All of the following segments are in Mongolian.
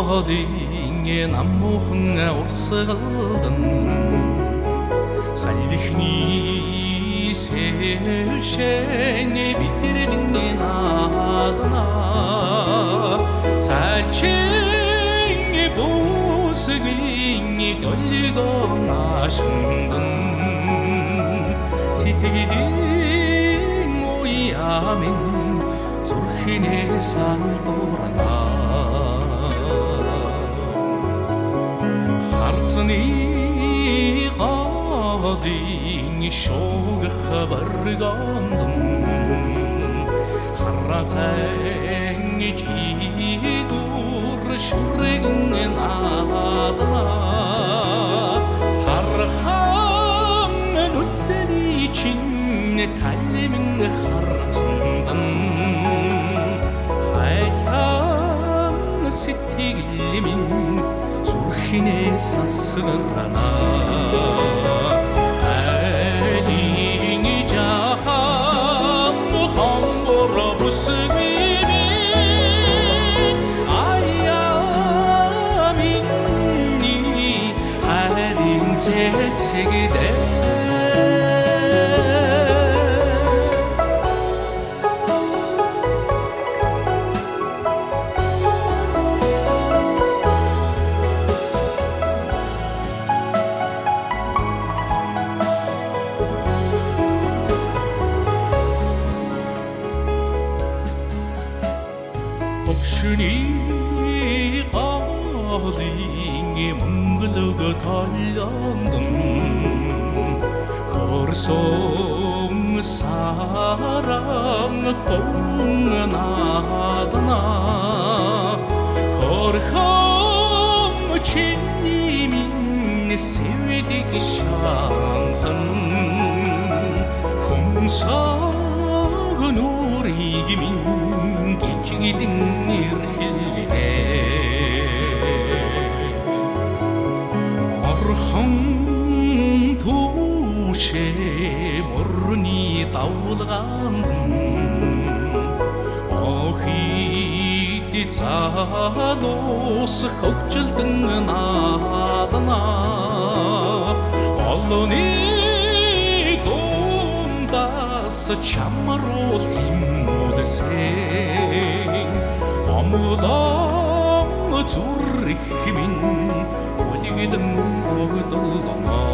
голын намуухан урсгалдан салихны сэвшэне битрэлэн наадана салчин бусгийн долгон ашиндан сэтгэлийн уяамын зүрхнээ салдуурна харцны голын шуг хабаргандан харацэн чигүүр шүргэн наадана хархам нүдний чинь талмин харцандан хайсан сэтгэлмин зүрхнээ сасгарна 채찍이대 복순이 가lingi mungluga tallandam korsong sarang hongnadana korham chinnimin sevdik şantan kumsağın urigimin geçidin irhilde 투쉐 모르니 다울간든 어휘디 자로스 걱절든 나다나 얼론이 돈다스 참마로 팀모드생 아무도 주리히민 올리든 거기들러나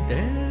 돼